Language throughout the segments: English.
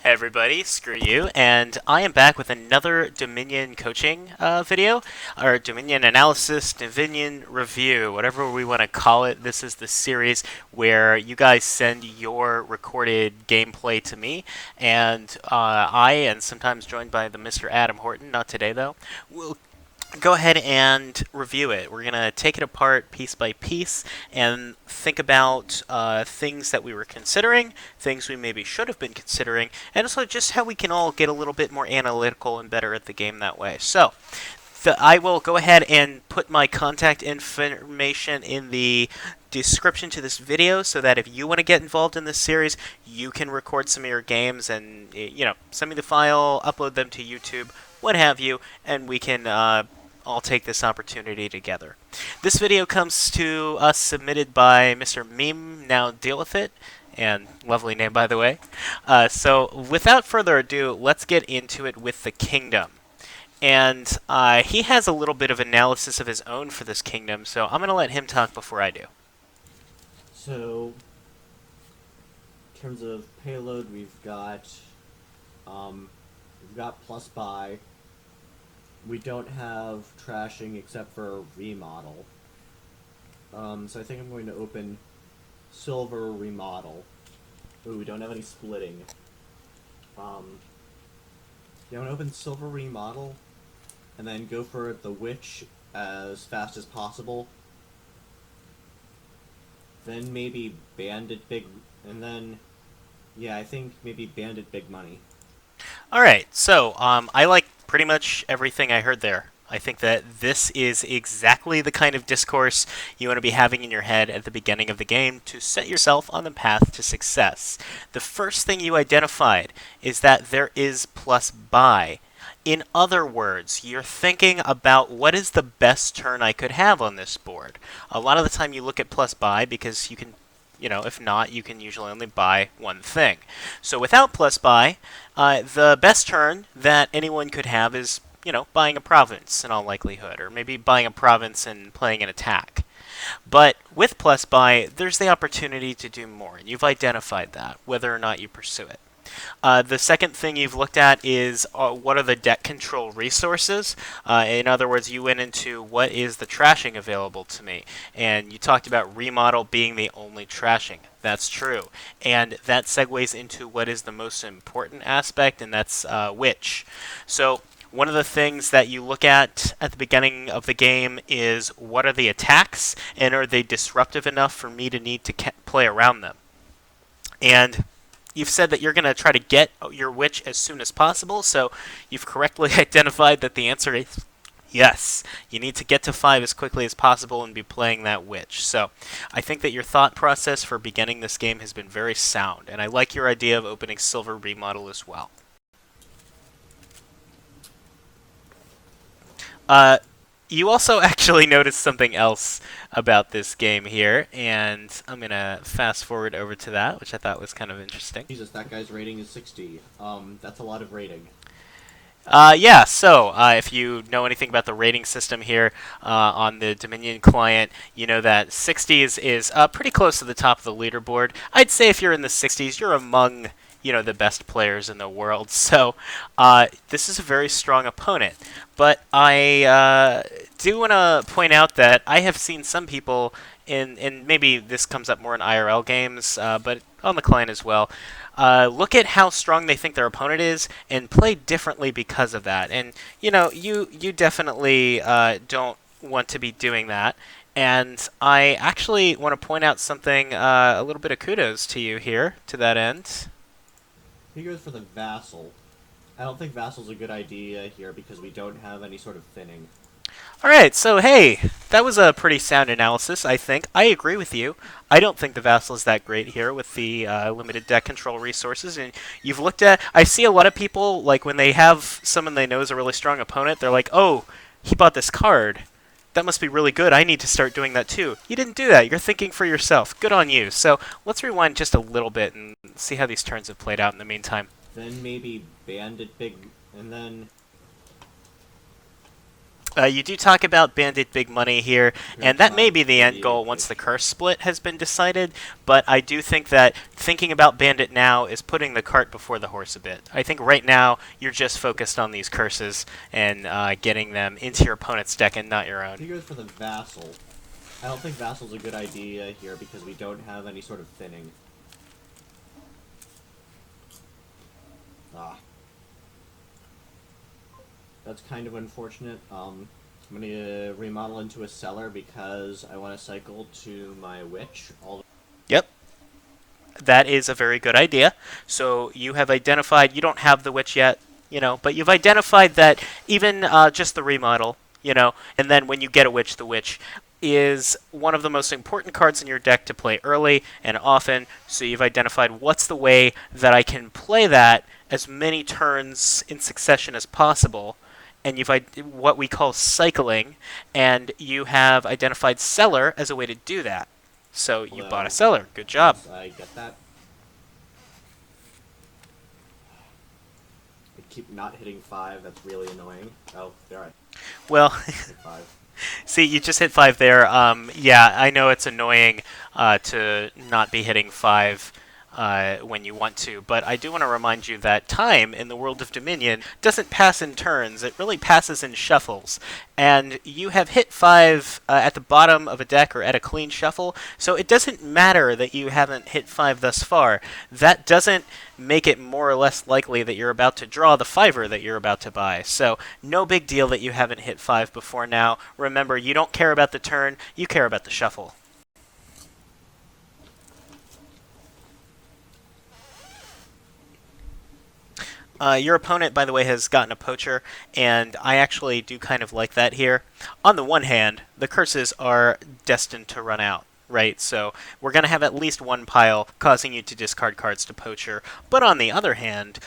Hey everybody, screw you, and I am back with another Dominion coaching video, or Dominion analysis, Dominion review, whatever we want to call it. This is the series where you guys send your recorded gameplay to me, and and sometimes joined by the Mr. Adam Horton, not today though, will go ahead and review it. We're going to take it apart piece by piece and think about things that we were considering, things we maybe should have been considering, and also just how we can all get a little bit more analytical and better at the game that way. So, I will go ahead and put my contact information in the description to this video so that if you want to get involved in this series, you can record some of your games and, send me the file, upload them to YouTube, what have you, and we can all take this opportunity together. This video comes to us submitted by Mr. Meme, Now Deal With It, and lovely name by the way. So without further ado, let's get into it with the kingdom. And he has a little bit of analysis of his own for this kingdom, so I'm going to let him talk before I do. So, in terms of payload, we've got plus buy. We don't have trashing except for remodel. So I think I'm going to open silver remodel. Ooh, we don't have any splitting. Yeah, I'm gonna open silver remodel, and then go for the witch as fast as possible. Then maybe bandit big, and then yeah, I think maybe bandit big money. All right, so I like pretty much everything I heard there. I think that this is exactly the kind of discourse you want to be having in your head at the beginning of the game to set yourself on the path to success. The first thing you identified is that there is plus buy. In other words, you're thinking about what is the best turn I could have on this board. A lot of the time you look at plus buy because you can, if not, you can usually only buy one thing. So without plus buy, the best turn that anyone could have is, buying a province in all likelihood, or maybe buying a province and playing an attack. But with plus buy, there's the opportunity to do more, and you've identified that, whether or not you pursue it. The second thing you've looked at is what are the debt control resources. In other words, you went into what is the trashing available to me, and you talked about remodel being the only trashing. That's true, and that segues into what is the most important aspect, and that's witch. So one of the things that you look at the beginning of the game is what are the attacks, and are they disruptive enough for me to need to play around them. And you've said that you're going to try to get your witch as soon as possible, so you've correctly identified that the answer is yes. You need to get to 5 as quickly as possible and be playing that witch. So I think that your thought process for beginning this game has been very sound, and I like your idea of opening silver remodel as well. You also actually noticed something else about this game here, and I'm going to fast forward over to that, which I thought was kind of interesting. Jesus, that guy's rating is 60. That's a lot of rating. So if you know anything about the rating system here on the Dominion client, you know that 60 is pretty close to the top of the leaderboard. I'd say if you're in the 60s, you're among the best players in the world. So this is a very strong opponent. But I do want to point out that I have seen some people and maybe this comes up more in IRL games, but on the client as well, look at how strong they think their opponent is and play differently because of that. And, you definitely don't want to be doing that. And I actually want to point out something, a little bit of kudos to you here to that end. He goes for the vassal. I don't think vassal's a good idea here because we don't have any sort of thinning. Alright, so hey, that was a pretty sound analysis, I think. I agree with you. I don't think the vassal is that great here with the limited deck control resources. And you've looked at... I see a lot of people, like, when they have someone they know is a really strong opponent, they're like, oh, he bought this card. That must be really good. I need to start doing that too. You didn't do that. You're thinking for yourself. Good on you. So let's rewind just a little bit and see how these turns have played out in the meantime. Then maybe bandit big, and then... You do talk about Bandit Big Money here, and that may be the end the goal once the issue. curse split has been decided, but I do think that thinking about Bandit now is putting the cart before the horse a bit. I think right now you're just focused on these curses and getting them into your opponent's deck and not your I own. think it goes for the Vassal. I don't think Vassal's a good idea here because we don't have any sort of thinning. Ah. That's kind of unfortunate. I'm gonna remodel into a cellar because I want to cycle to my witch. Yep, that is a very good idea. So you have identified, you don't have the witch yet, but you've identified that even just the remodel, and then when you get a witch, the witch is one of the most important cards in your deck to play early and often. So you've identified what's the way that I can play that as many turns in succession as possible. And you've what we call cycling, and you have identified cellar as a way to do that. So you bought a Although, cellar. Good job. yes, I get that. I keep not hitting 5. That's really annoying. Oh, there I Well, hit 5. see, you just hit 5 there. Yeah, I know it's annoying to not be hitting 5 when you want to, but I do want to remind you that time in the world of Dominion doesn't pass in turns. It really passes in shuffles. And you have hit 5 at the bottom of a deck or at a clean shuffle, so it doesn't matter that you haven't hit 5 thus far. That doesn't make it more or less likely that you're about to draw the fiver that you're about to buy. So, no big deal that you haven't hit 5 before now. Remember, you don't care about the turn, you care about the shuffle. Your opponent, by the way, has gotten a poacher, and I actually do kind of like that here. On the one hand, the curses are destined to run out, right? So we're going to have at least one pile causing you to discard cards to poacher. But on the other hand,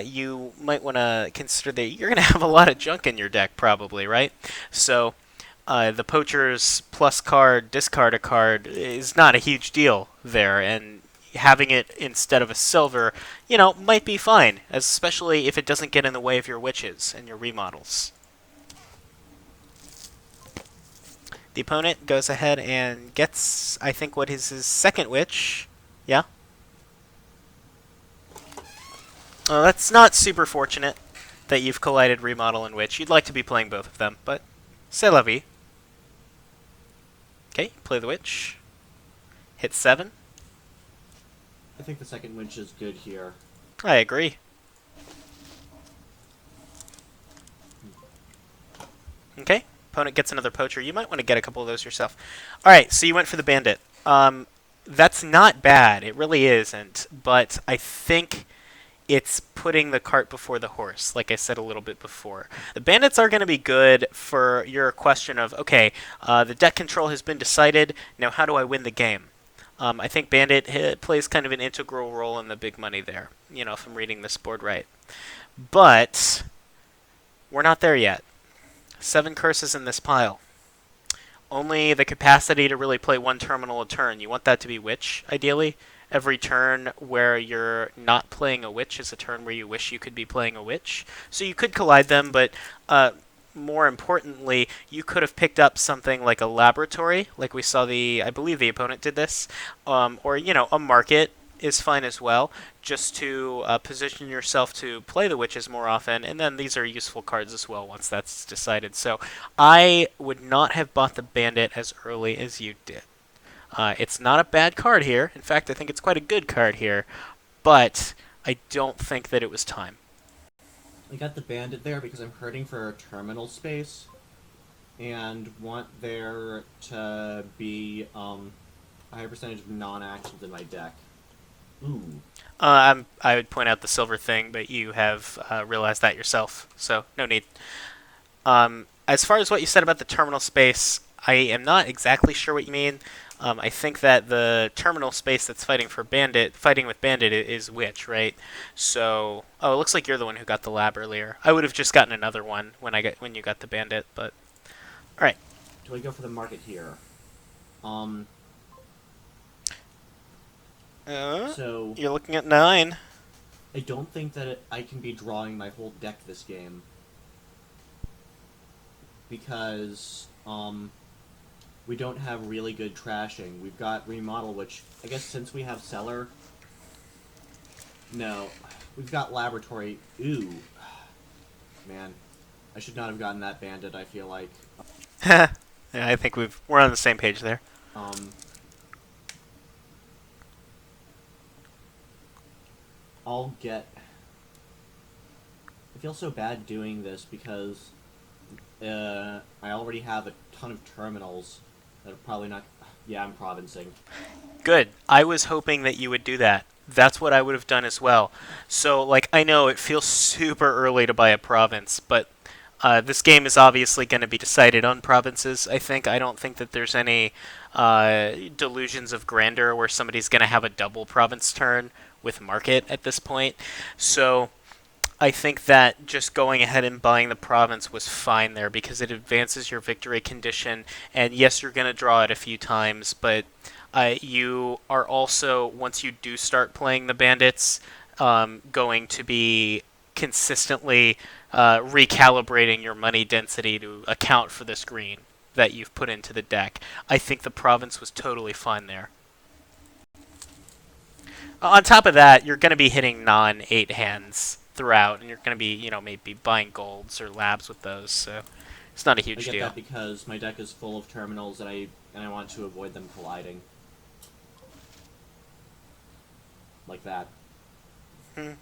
you might want to consider that you're going to have a lot of junk in your deck, probably, right? So the poacher's plus card, discard a card is not a huge deal there, and having it instead of a silver, might be fine, especially if it doesn't get in the way of your witches and your remodels. The opponent goes ahead and gets, I think, what is his second witch. Yeah? That's not super fortunate that you've collided remodel and witch. You'd like to be playing both of them, but c'est la vie. Okay, play the witch. Hit 7. I think the second winch is good here. I agree. Okay, opponent gets another poacher. You might want to get a couple of those yourself. Alright, so you went for the bandit. That's not bad. It really isn't. But I think it's putting the cart before the horse, like I said a little bit before. The bandits are going to be good for your question of, okay, the deck control has been decided. Now how do I win the game? I think Bandit plays kind of an integral role in the big money there, if I'm reading this board right. But we're not there yet. 7 curses in this pile. Only the capacity to really play one terminal a turn. You want that to be Witch, ideally. Every turn where you're not playing a Witch is a turn where you wish you could be playing a Witch. So you could collide them, but more importantly, you could have picked up something like a laboratory, like we saw I believe the opponent did this, or, a market is fine as well, just to position yourself to play the witches more often, and then these are useful cards as well once that's decided. So I would not have bought the bandit as early as you did. It's not a bad card here. In fact, I think it's quite a good card here, but I don't think that it was time. I got the bandit there because I'm hurting for terminal space and want there to be a higher percentage of non-actions in my deck. Ooh. I would point out the silver thing, but you have realized that yourself, so no need. As far as what you said about the terminal space, I am not exactly sure what you mean. I think that the terminal space that's fighting with Bandit is Witch, right? So, it looks like you're the one who got the lab earlier. I would have just gotten another one when you got the Bandit, but all right. Do I go for the market here? So You're looking at 9. I don't think that I can be drawing my whole deck this game because we don't have really good trashing. We've got remodel, which I guess since we have cellar, no, we've got laboratory. Ooh, man, I should not have gotten that bandit. I feel like. Yeah, I think we're on the same page there. Um, I'll get. I feel so bad doing this because I already have a ton of terminals that are probably not. Yeah, I'm provincing. Good. I was hoping that you would do that. That's what I would have done as well. So, like, I know it feels super early to buy a province, but this game is obviously going to be decided on provinces, I think. I don't think that there's any delusions of grandeur where somebody's going to have a double province turn with market at this point. So, I think that just going ahead and buying the province was fine there because it advances your victory condition. And yes, you're going to draw it a few times, but you are also, once you do start playing the bandits, going to be consistently recalibrating your money density to account for this green that you've put into the deck. I think the province was totally fine there. On top of that, you're going to be hitting non-8 hands throughout, and you're going to be, maybe buying golds or labs with those, so it's not a I huge get deal. that because my deck is full of terminals, and I want to avoid them colliding. Like that. Hmm.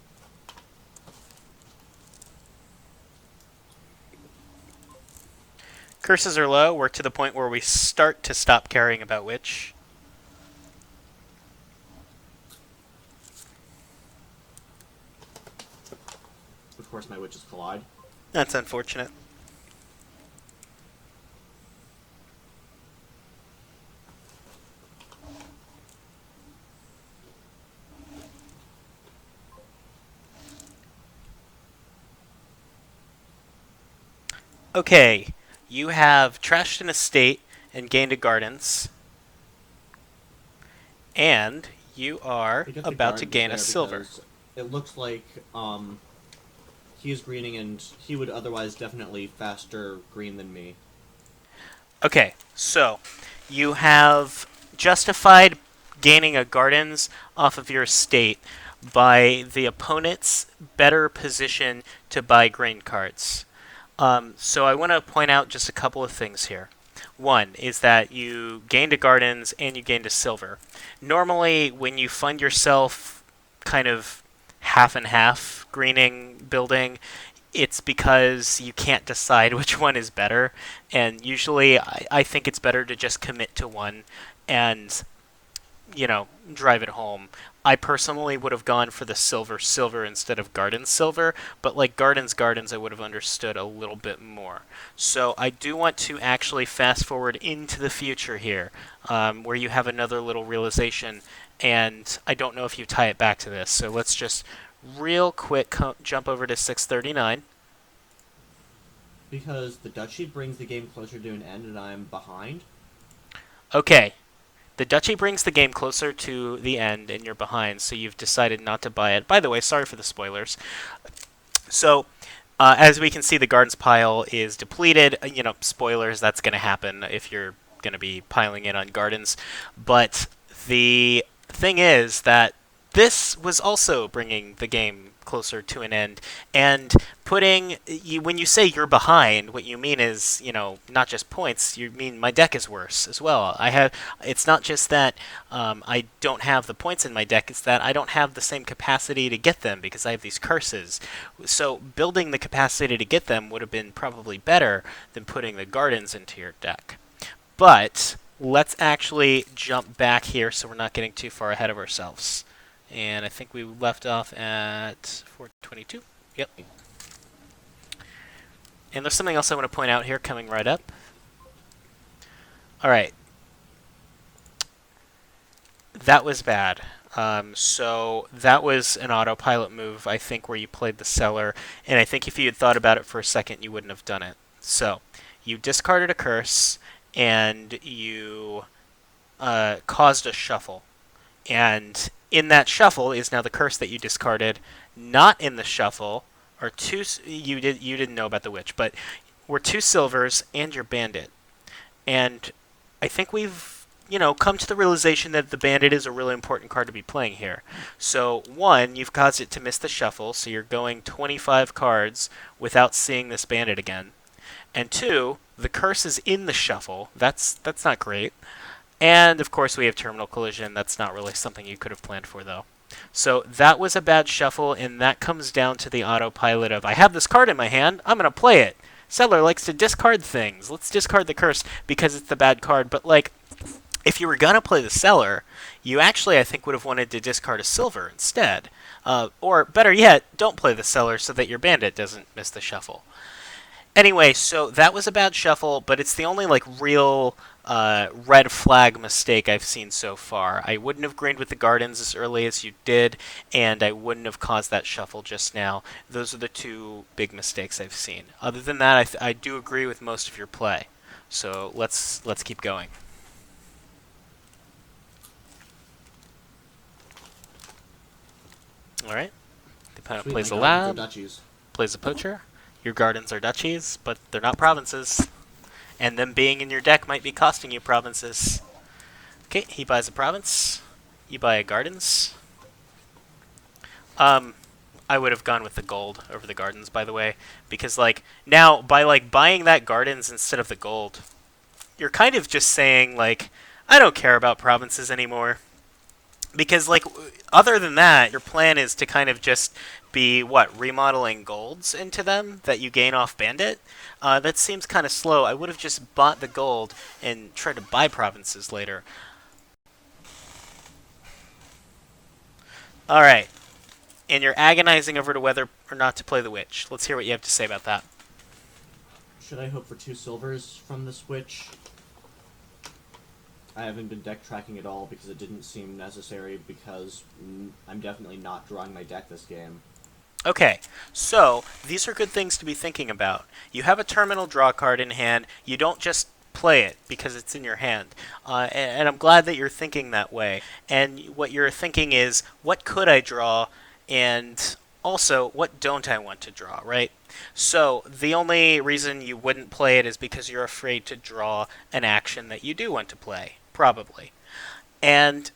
Curses are low. We're to the point where we start to stop caring about which. Of course, my witches collide. That's unfortunate. Okay, you have trashed an estate and gained a gardens, and you are I get the about to gardens gain a there silver. because it looks like he is greening, and he would otherwise definitely faster green than me. Okay, so you have justified gaining a gardens off of your estate by the opponent's better position to buy grain cards. So I want to point out just a couple of things here. One is that you gained a gardens and you gained a silver. Normally, when you find yourself kind of half and half greening building, it's because you can't decide which one is better. And usually, I think it's better to just commit to one and drive it home. I personally would have gone for the silver instead of Gardens silver, but like Gardens I would have understood a little bit more. So I do want to actually fast forward into the future here, where you have another little realization, and I don't know if you tie it back to this. So let's just real quick jump over to 639. Because the duchy brings the game closer to an end, and I'm behind. Okay, the duchy brings the game closer to the end, and you're behind, so you've decided not to buy it. By the way, sorry for the spoilers. So, as we can see, the gardens pile is depleted. Spoilers, that's going to happen if you're going to be piling in on gardens. But the thing is that this was also bringing the game closer to an end, and when you say you're behind, what you mean is not just points. You mean my deck is worse as well. It's not just that I don't have the points in my deck. It's that I don't have the same capacity to get them because I have these curses. So building the capacity to get them would have been probably better than putting the gardens into your deck. But let's actually jump back here so we're not getting too far ahead of ourselves. And I think we left off at 422. Yep. And there's something else I want to point out here coming right up. Alright. That was bad. So that was an autopilot move, I think, where you played the cellar. And I think if you had thought about it for a second, you wouldn't have done it. So you discarded a curse, and you caused a shuffle. And in that shuffle is now the curse that you discarded. Not in the shuffle, or two. You didn't know about the witch, but we're 2 silvers and your bandit. And I think we've, come to the realization that the bandit is a really important card to be playing here. So, one, you've caused it to miss the shuffle, so you're going 25 cards without seeing this bandit again. And two, the curse is in the shuffle. That's not great. And of course, we have terminal collision. That's not really something you could have planned for, though. So that was a bad shuffle, and that comes down to the autopilot of I have this card in my hand, I'm going to play it. Settler likes to discard things. Let's discard the curse because it's the bad card. But, like, if you were going to play the Seller, you actually, I think, would have wanted to discard a silver instead. Or, better yet, don't play the Seller so that your bandit doesn't miss the shuffle. Anyway, so that was a bad shuffle, but it's the only like real red flag mistake I've seen so far. I wouldn't have greened with the gardens as early as you did, and I wouldn't have caused that shuffle just now. Those are the two big mistakes I've seen. Other than that, I do agree with most of your play. So let's keep going. All right. The opponent Sweet, plays my a gardens are lab, duchies. plays a poacher. Your gardens are duchies, but they're not provinces. And them being in your deck might be costing you provinces. Okay, he buys a province. You buy a gardens. I would have gone with the gold over the gardens, by the way, because like now by like buying that gardens instead of the gold, you're kind of just saying like I don't care about provinces anymore. Because like other than that, your plan is to kind of just be what remodeling golds into them that you gain off bandit. That seems kind of slow. I would have just bought the gold and tried to buy provinces later. All right, and you're agonizing over to whether or not to play the witch. Let's hear what you have to say about that. Should I hope for 2 silvers from the switch? I haven't been deck tracking at all because it didn't seem necessary because I'm definitely not drawing my deck this game. Okay, so these are good things to be thinking about. You have a terminal draw card in hand. You don't just play it because it's in your hand. And I'm glad that you're thinking that way. And what you're thinking is, what could I draw? And also, what don't I want to draw, right? So the only reason you wouldn't play it is because you're afraid to draw an action that you do want to play, probably. And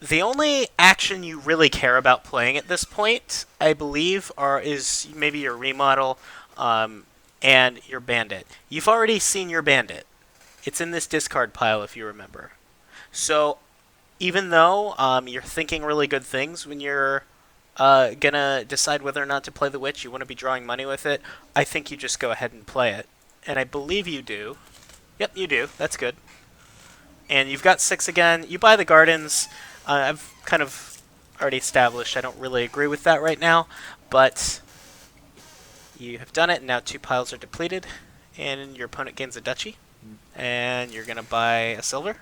the only action you really care about playing at this point, I believe, is maybe your remodel and your bandit. You've already seen your bandit. It's in this discard pile, if you remember. So even though you're thinking really good things when you're gonna decide whether or not to play the witch, you want to be drawing money with it, I think you just go ahead and play it. And I believe you do. Yep, you do. That's good. And you've got 6 again. You buy the gardens. I've kind of already established I don't really agree with that right now, but you have done it, and now 2 piles are depleted, and your opponent gains a duchy, and you're going to buy a silver.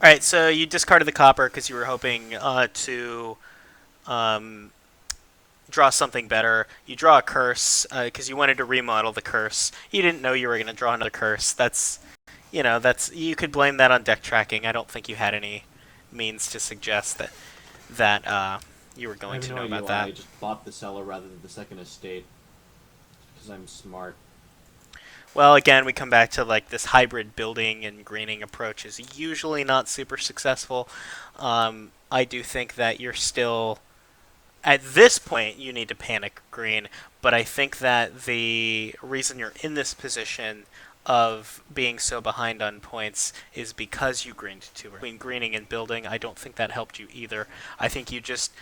Alright, so you discarded the copper because you were hoping to draw something better. You draw a curse because you wanted to remodel the curse. You didn't know you were going to draw another curse. That's you could blame that on deck tracking. I don't think you had any means to suggest that you were going to know about that. I just bought the Seller rather than the second estate because I'm smart. Well, again, we come back to like this hybrid building and greening approach is usually not super successful. I do think that you're still at this point you need to panic green, but I think that the reason you're in this position of being so behind on points is because you greened too early. Between greening and building, I don't think that helped you either. I think you just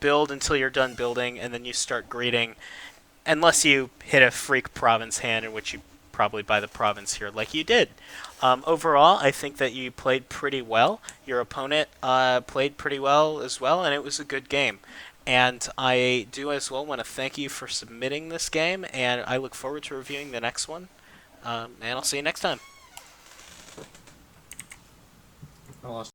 build until you're done building, and then you start greening, unless you hit a freak province hand in which you probably buy the province here like you did. Overall, I think that you played pretty well. Your opponent played pretty well as well, and it was a good game. And I do as well want to thank you for submitting this game, and I look forward to reviewing the next one. And I'll see you next time. I lost